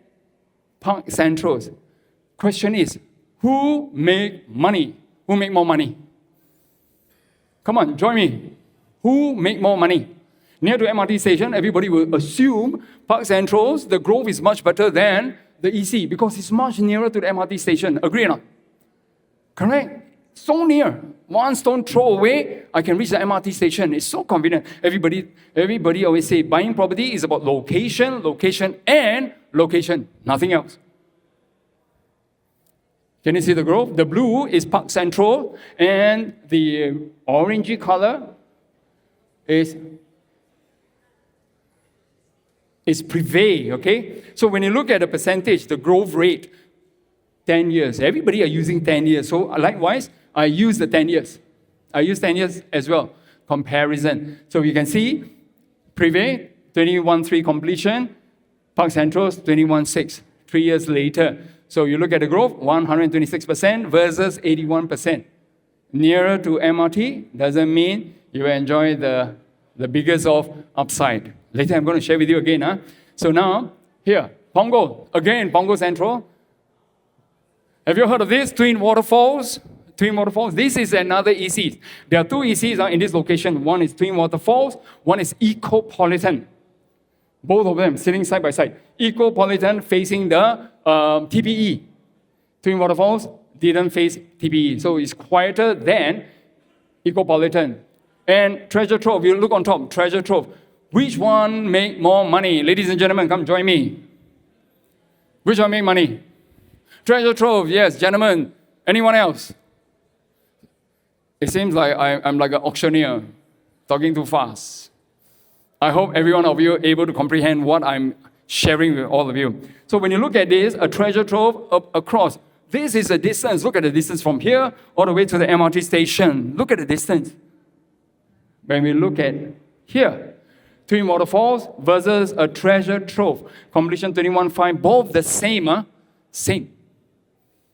Park Centrals. Question is, who make money? Who make more money? Come on, join me. Who make more money? Near to MRT station, everybody will assume Park Centrals, the growth is much better than the EC because it's much nearer to the MRT station. Agree or not? Correct? So near. One stone throw away, I can reach the MRT station. It's so convenient. Everybody always say buying property is about location, location, and location. Nothing else. Can you see the growth? The blue is Park Central, and the orangey color is Rivelle, okay? So when you look at the percentage, the growth rate, 10 years. Everybody are using 10 years. So likewise, I use the 10 years. I use 10 years as well. Comparison. So you can see, Rivelle, 21.3 completion, Park Central's 21.6, 3 years later. So you look at the growth, 126% versus 81%. Nearer to MRT doesn't mean you enjoy the biggest of upside. Later I'm going to share with you again. Huh? So now, here, Punggol. Again, Punggol Central. Have you heard of this? Twin Waterfalls. Twin Waterfalls. This is another EC. There are two ECs in this location. One is Twin Waterfalls. One is Ecopolitan. Both of them sitting side by side. Ecopolitan facing the TPE. Twin Waterfalls didn't face TPE. So it's quieter than Ecopolitan. And Treasure Trove, you look on top, Treasure Trove. Which one make more money? Ladies and gentlemen, come join me. Which one make money? Treasure Trove, yes, gentlemen. Anyone else? It seems like I'm like an auctioneer, talking too fast. I hope every one of you are able to comprehend what I'm sharing with all of you. So when you look at this, a treasure trove across, this is the distance. Look at the distance from here all the way to the MRT station. Look at the distance. When we look at here, Twin Waterfalls versus a treasure trove, completion 21.5, both the same, same.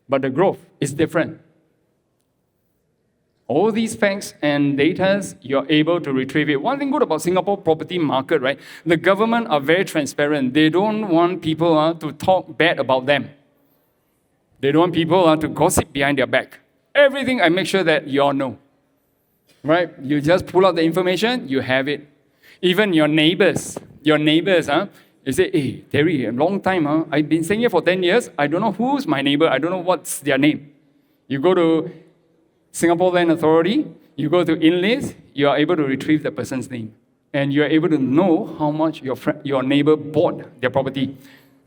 But the growth is different. All these facts and data, you're able to retrieve it. One thing good about Singapore property market, right? The government are very transparent. They don't want people to talk bad about them. They don't want people to gossip behind their back. Everything I make sure that you all know. Right? You just pull out the information, you have it. Even your neighbors, you say, hey, Terry, a long time, I've been staying here for 10 years. I don't know who's my neighbor. I don't know what's their name. You go to Singapore Land Authority, you go to InList, you are able to retrieve the person's name. And you are able to know how much your neighbor bought their property.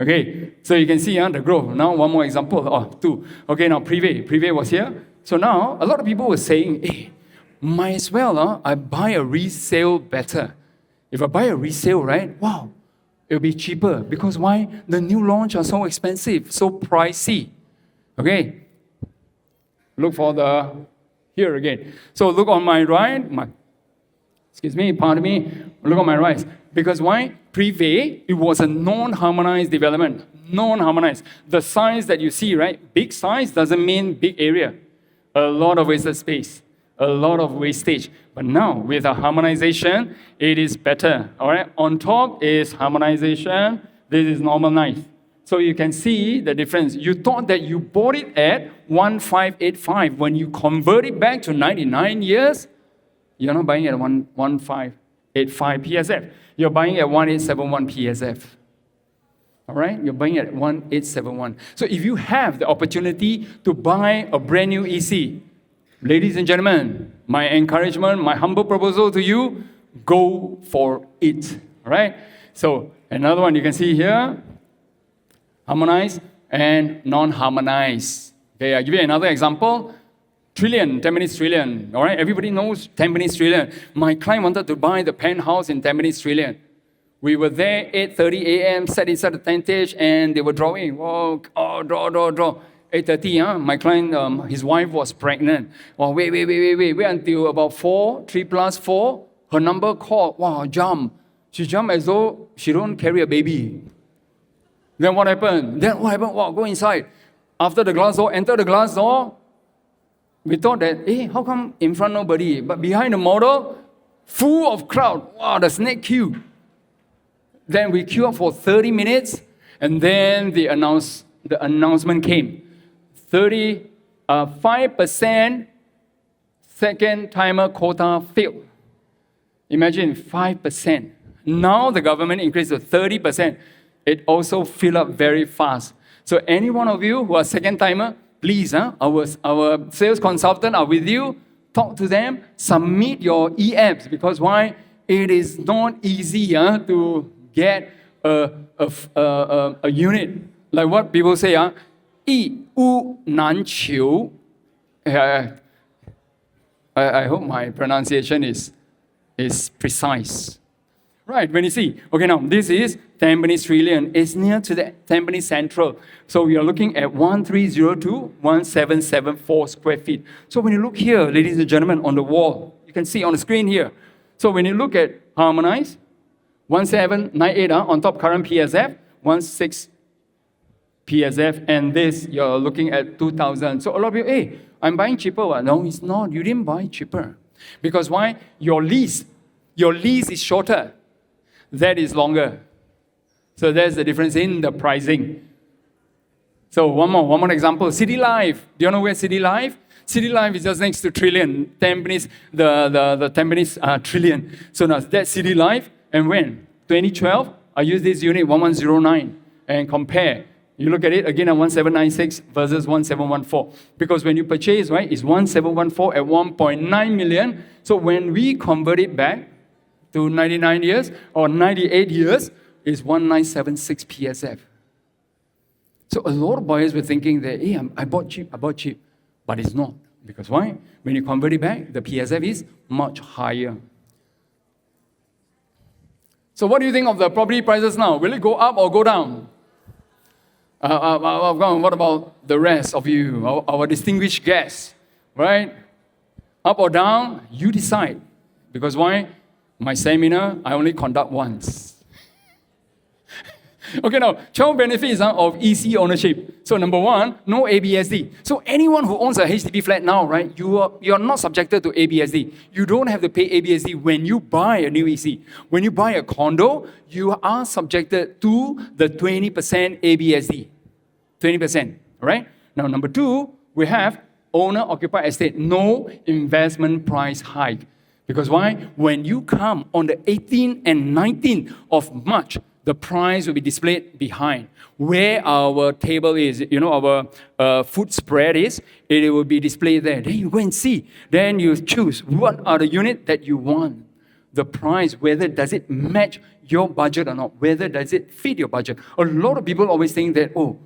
Okay, so you can see the growth. Now, one more example, two. Okay, now Rivelle was here. So now, a lot of people were saying, hey, might as well, I buy a resale better. If I buy a resale, right, wow, it'll be cheaper. Because why? The new launch are so expensive, so pricey. Okay, look for here again. So look on my right, pardon me, look on my right. Because why? Rivelle, it was a non-harmonized development. Non-harmonized. The size that you see, right? Big size doesn't mean big area. A lot of wasted space. A lot of wastage. But now, with a harmonization, it is better. All right? On top is harmonization. This is normalized. So you can see the difference. You thought that you bought it at 1585. When you convert it back to 99 years, you're not buying it at 1585 PSF. You're buying at 1871 PSF. All right? You're buying at 1871. So if you have the opportunity to buy a brand new EC, ladies and gentlemen, my encouragement, my humble proposal to you, go for it. All right? So another one you can see here, harmonized and non-harmonized. Okay, I'll give you another example. Trillion, 10 minutes Trillion. All right, everybody knows 10 minutes Trillion. My client wanted to buy the penthouse in 10 minutes Trillion. We were there 8:30 a.m., sat inside the tentage, and they were drawing. Draw. 8:30, my client, his wife was pregnant. Well, wait until about 3 plus 4, her number called. Wow, jump. She jumped as though she don't carry a baby. Then what happened? Wow, go inside. After the glass door, enter the glass door. We thought that, hey, how come in front nobody? But behind the model, full of crowd. Wow, the snake queue. Then we queued up for 30 minutes, and then the announcement came. 5% second timer quota failed. Imagine 5%. Now the government increased to 30%. It also filled up very fast. So any one of you who are second timer, please, our sales consultant are with you. Talk to them. Submit your e-apps because why? It is not easy to get a unit. Like what people say, 一屋难求. I hope my pronunciation is precise. Right, when you see, okay, now this is Tampines Trillion. It's near to the Tampines Central. So we are looking at 1302,1774 square feet. So when you look here, ladies and gentlemen, on the wall, you can see on the screen here. So when you look at Harmonize, 1798 on top current PSF, 16 PSF, and this you're looking at 2,000. So a lot of you, hey, I'm buying cheaper. No, it's not. You didn't buy cheaper. Because why? Your lease is shorter. That is longer. So there's the difference in the pricing. So one more example. City Life. Do you know where City Life? City Life is just next to Trillion. Tampines, the Tampines Trillion. So now that's City Life. And when? 2012, I use this unit 1109 and compare. You look at it again at 1796 versus 1714. Because when you purchase, right, it's 1714 at 1.9 million. So when we convert it back to 99 years or 98 years, it's 1976 PSF. So a lot of buyers were thinking that, hey, I bought cheap. But it's not. Because why? When you convert it back, the PSF is much higher. So what do you think of the property prices now? Will it go up or go down? What about the rest of you, our distinguished guests, right? Up or down, you decide. Because why? My seminar, I only conduct once. Okay, now, 12 benefits of EC ownership. So number one, no ABSD. So anyone who owns a HDB flat now, right, you're not subjected to ABSD. You don't have to pay ABSD when you buy a new EC. When you buy a condo, you are subjected to the 20% ABSD. 20%, all right? Now, number two, we have owner-occupied estate, no investment price hike. Because why? When you come on the 18th and 19th of March, the price will be displayed behind. Where our table is, our food spread is, it will be displayed there. Then you go and see. Then you choose what are the units that you want. The price, whether does it match your budget or not, whether does it fit your budget. A lot of people always think that, oh,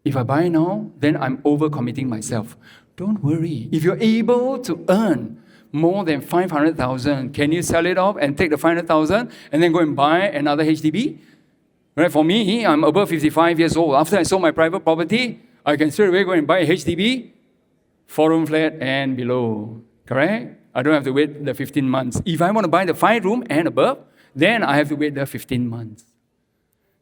if I buy now, then I'm overcommitting myself. Don't worry. If you're able to earn more than 500,000, can you sell it off and take the 500,000 and then go and buy another HDB? Right? For me, I'm above 55 years old. After I sold my private property, I can straight away go and buy a HDB, 4-room flat and below. Correct? I don't have to wait the 15 months. If I want to buy the 5-room and above, then I have to wait the 15 months.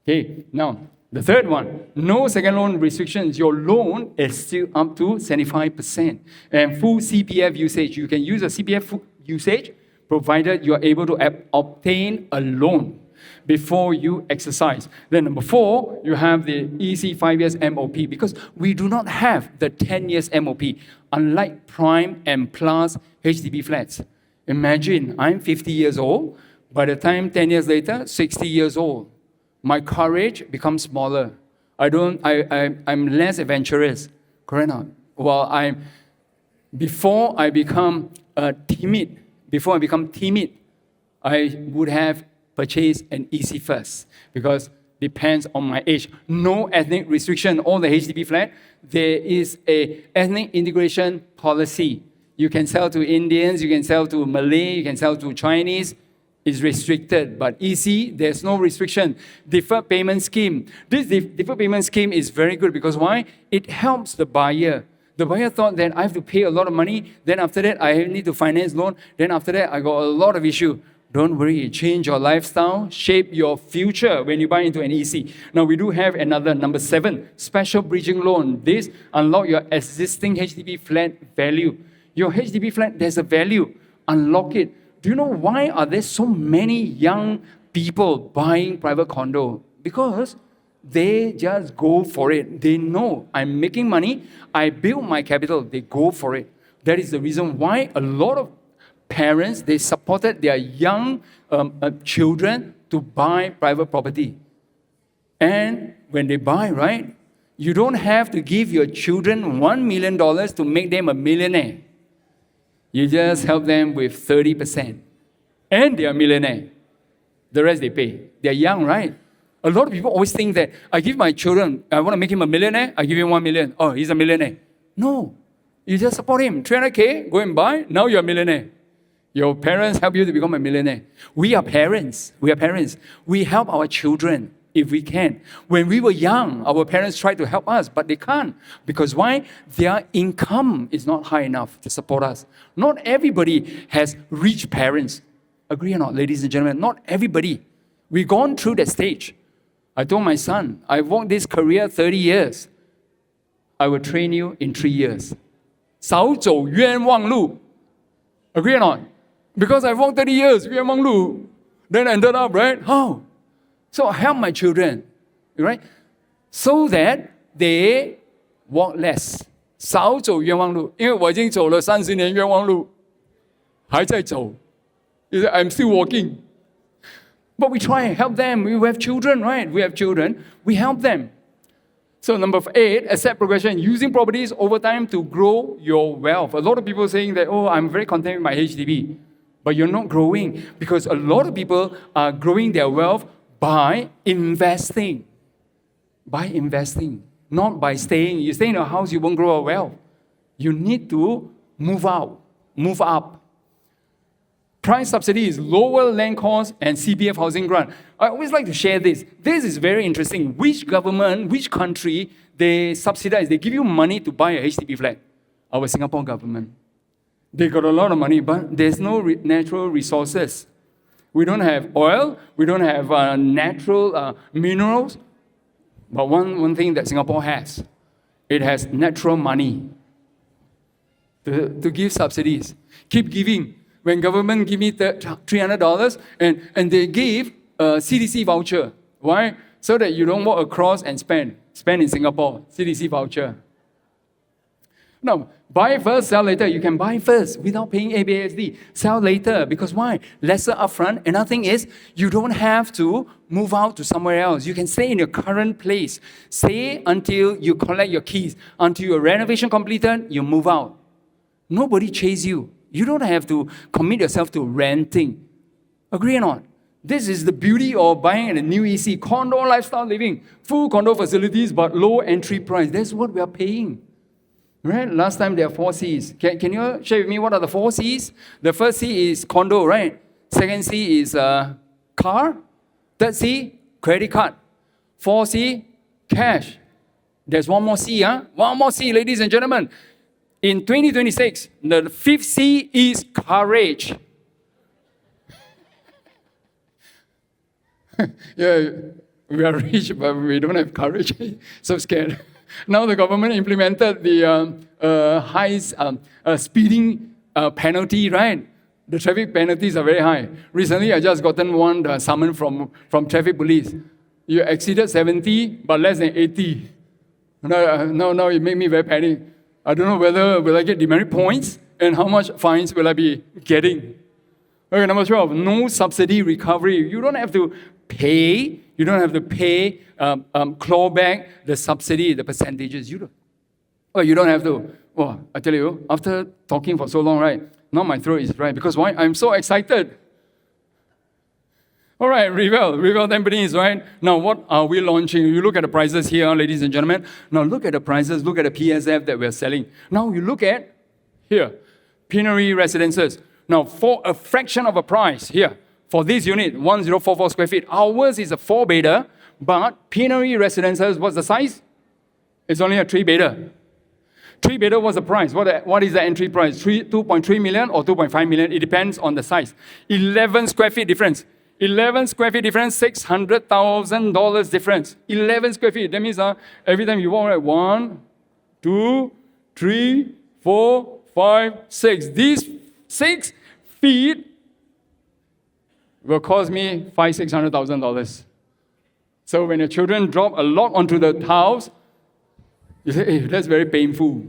Okay, now, the third one, no second loan restrictions. Your loan is still up to 75%. And full CPF usage. You can use a CPF usage provided you are able to obtain a loan before you exercise. Then number 4, you have the EC 5 years MOP because we do not have the 10 years MOP, unlike prime and plus HDB flats. Imagine I'm 50 years old. By the time 10 years later, 60 years old. My courage becomes smaller. I'm less adventurous. Correct now? Well, before I become timid, I would have purchased an EC first because depends on my age. No ethnic restriction. All the HDB flat, there is a ethnic integration policy. You can sell to Indians, you can sell to Malay, you can sell to Chinese. Is restricted, but EC, there's no restriction. Deferred payment scheme. This deferred payment scheme is very good because why? It helps the buyer. The buyer thought that I have to pay a lot of money, then after that I need to finance loan, then after that I got a lot of issue. Don't worry, change your lifestyle, shape your future when you buy into an EC. Now we do have another, number 7, special bridging loan. This unlock your existing HDB flat value. Your HDB flat, there's a value. Unlock it. Do you know why are there so many young people buying private condo? Because they just go for it. They know I'm making money. I build my capital. They go for it. That is the reason why a lot of parents, they supported their young children to buy private property. And when they buy, right, You don't have to give your children $1 million to make them a millionaire. You just help them with 30%. And they are millionaire. The rest they pay. They're young, right? A lot of people always think that I give my children, I want to make him a millionaire, I give him 1 million. Oh, he's a millionaire. No. You just support him. 300K, go and buy, now you're a millionaire. Your parents help you to become a millionaire. We are parents. We are parents. We help our children if we can. When we were young, our parents tried to help us, but they can't. Because why? Their income is not high enough to support us. Not everybody has rich parents. Agree or not, ladies and gentlemen? Not everybody. We've gone through that stage. I told my son, I've walked this career 30 years. I will train you in 3 years. 少走冤枉路. Agree or not? Because I walked 30 years, 冤枉路. Then I ended up, right? How? So I help my children, right? So that they walk less. 少走冤枉路. 因为我已经走了30年冤枉路，还在走. I'm still walking. But we try and help them. We have children, right? We have children. We help them. So number 8, asset progression, using properties over time to grow your wealth. A lot of people saying that, oh, I'm very content with my HDB. But you're not growing because a lot of people are growing their wealth by investing. By investing, not by staying. You stay in a house, you won't grow a wealth. You need to move out, move up. Price subsidy is lower land cost and CPF housing grant. I always like to share this. This is very interesting. Which government, which country, they subsidize, they give you money to buy a HDB flat? Our Singapore government. They got a lot of money, but there's no natural resources. We don't have oil, we don't have natural minerals. But one thing that Singapore has, it has natural money to give subsidies. Keep giving. When government give me $300 and they give a CDC voucher. Why? So that you don't walk across and spend. Spend in Singapore, CDC voucher. No, buy first, sell later. You can buy first without paying ABSD. Sell later. Because why? Lesser upfront. Another thing is, you don't have to move out to somewhere else. You can stay in your current place. Stay until you collect your keys. Until your renovation completed, you move out. Nobody chase you. You don't have to commit yourself to renting. Agree or not? This is the beauty of buying a new EC. Condo lifestyle living. Full condo facilities, but low entry price. That's what we are paying. Right? Last time there are 4 C's. Can you share with me what are the 4 C's? The first C is condo, right? Second C is car. Third C, credit card. 4C, cash. There's one more C, huh? One more C, ladies and gentlemen. In 2026, the 5th C is courage. Yeah, we are rich, but we don't have courage. So scared. Now the government implemented the high speeding penalty, right? The traffic penalties are very high. Recently, I just gotten one summon from traffic police. You exceeded 70, but less than 80. Now it made me very panic. I don't know whether will I get demerit points and how much fines will I be getting. Okay, number 12, no subsidy recovery. You don't have to pay. You don't have to pay, claw back the subsidy, the percentages. You don't have to. Well, I tell you, after talking for so long, right? Now my throat is dry because why? I'm so excited. All right, Rivelle Tampines, right? Now, what are we launching? You look at the prices here, ladies and gentlemen. Now, look at the prices. Look at the PSF that we're selling. Now, you look at here, Penury Residences. Now, for a fraction of a price here, for this unit, 1044 square feet, ours is a 4-bedder, but Penury Residences, what's the size? It's only a 3-bedder. 3-bedder, what's the price? What is the entry price? 2.3 million or 2.5 million? It depends on the size. 11 square feet difference. 11 square feet difference, $600,000 difference. 11 square feet. That means every time you walk, right? 1, 2, 3, 4, 5, 6. These 6 feet will cost me $600,000. So when your children drop a lot onto the tiles, you say, hey, that's very painful.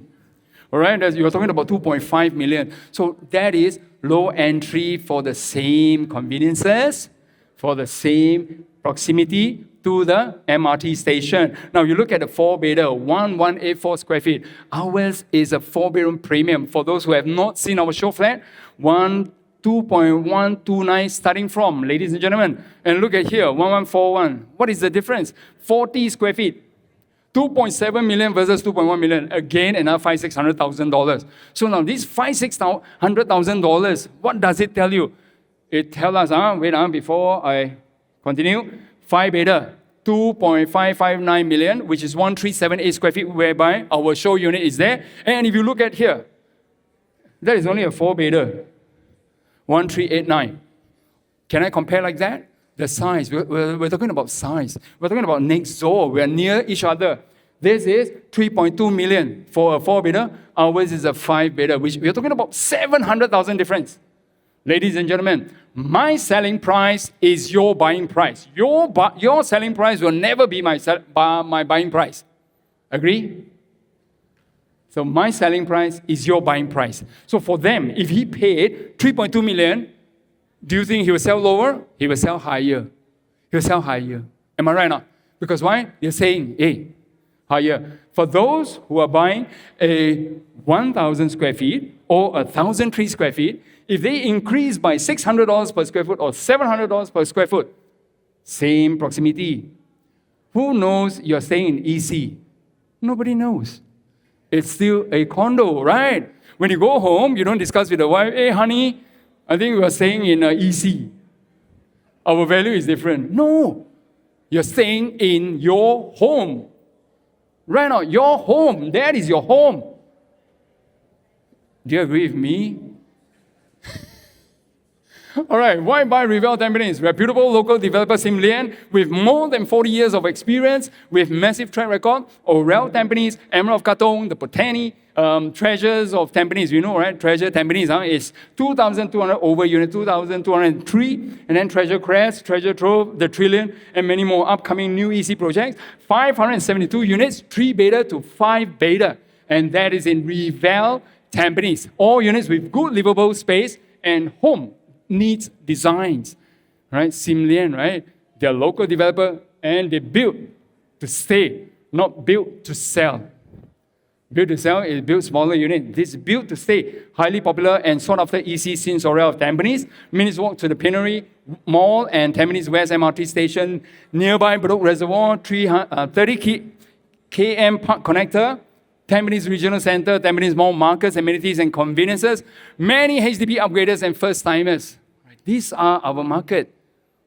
All right, you're talking about 2.5 million. So that is low entry for the same conveniences, for the same proximity, to the MRT station. Now you look at the 4-bedder, 1184 square feet. Ours is a 4-bedroom premium. For those who have not seen our show flat, 2.129 starting from, ladies and gentlemen. And look at here, 1141. What is the difference? 40 square feet. 2.7 million versus 2.1 million. Again, another $500,000. So now this $500,000, what does it tell you? It tells us, before I continue, 5-bedder, 2.559 million, which is 1378 square feet, whereby our show unit is there. And if you look at here, that is only a 4-bedder, 1389. Can I compare like that? The size, we're talking about size. We're talking about next door. We're near each other. This is 3.2 million for a 4-bedder. Ours is a 5-bedder, which we're talking about 700,000 difference. Ladies and gentlemen, my selling price is your buying price. Your selling price will never be my buying price. Agree? So my selling price is your buying price. So for them, if he paid 3.2 million, do you think he will sell lower? He will sell higher. He will sell higher. Am I right now? Because why? You're saying, hey, higher. For those who are buying a 1,000 square feet or 1,003 square feet, if they increase by $600 per square foot or $700 per square foot, same proximity. Who knows you're staying in EC? Nobody knows. It's still a condo, right? When you go home, you don't discuss with the wife, hey, honey, I think we are staying in EC. Our value is different. No, you're staying in your home. Right now, your home, that is your home. Do you agree with me? All right, why buy Rivelle Tampines? Reputable local developer Sim Lian with more than 40 years of experience with massive track record. Orel Tampines, Emerald of Katong, the Botany, Treasures of Tampines. You know, right? Treasure Tampines is 2,200 over unit, 2,203. And then Treasure Crest, Treasure Trove, the Trillion, and many more upcoming new EC projects. 572 units, 3-bedder to 5-bedder. And that is in Rivelle Tampines. All units with good livable space and home needs designs, right? Sim Lian, right? They're a local developer and they build to stay, not build to sell. Build to sell is build smaller unit. This build to stay, highly popular and sought after EC since Orel of Tampines. Minutes walk to the Pinery Mall and Tampines West MRT station, nearby Bedok Reservoir, 30 km Park Connector, Tampines Regional Center, Tampines Mall markets, amenities and conveniences, many HDB upgraders and first-timers. These are our market.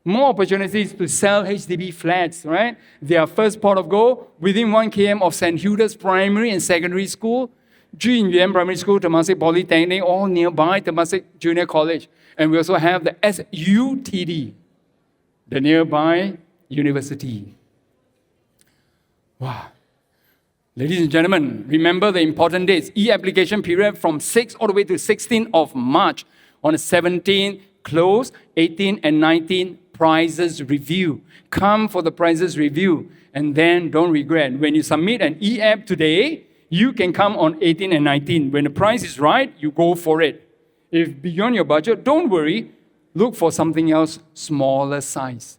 More opportunities to sell HDB flats, right? They are first port of go within 1 km of St. Hilda's Primary and Secondary School, Jin Yuan Primary School, Temasek Polytechnic, all nearby Temasek Junior College. And we also have the SUTD, the nearby university. Wow. Ladies and gentlemen, remember the important dates. E-application period from 6 all the way to 16th of March. On the 17th, close, 18 and 19, prices review. Come for the prices review. And then don't regret. When you submit an e-app today, you can come on 18 and 19. When the price is right, you go for it. If beyond your budget, don't worry. Look for something else, smaller size.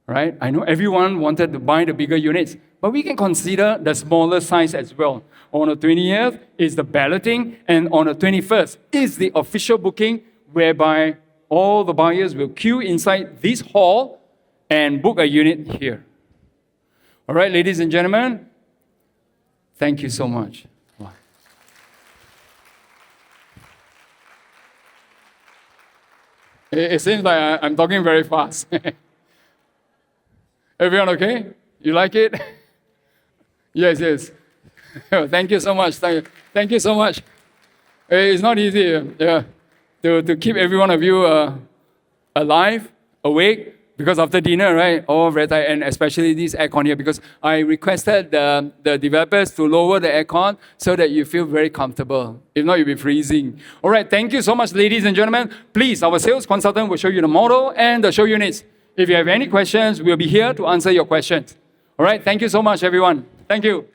Right? I know everyone wanted to buy the bigger units, but we can consider the smaller size as well. On the 20th is the balloting, and on the 21st is the official booking, whereby all the buyers will queue inside this hall and book a unit here. All right, ladies and gentlemen, thank you so much. Wow. It seems like I'm talking very fast. Everyone okay? You like it? Yes, yes. Thank you so much. Thank you so much. It's not easy to keep every one of you alive, awake, because after dinner, right? All very tired, and especially this aircon here, because I requested the developers to lower the aircon so that you feel very comfortable. If not, you'll be freezing. All right, thank you so much, ladies and gentlemen. Please, our sales consultant will show you the model and the show units. If you have any questions, we'll be here to answer your questions. All right, thank you so much, everyone. Thank you.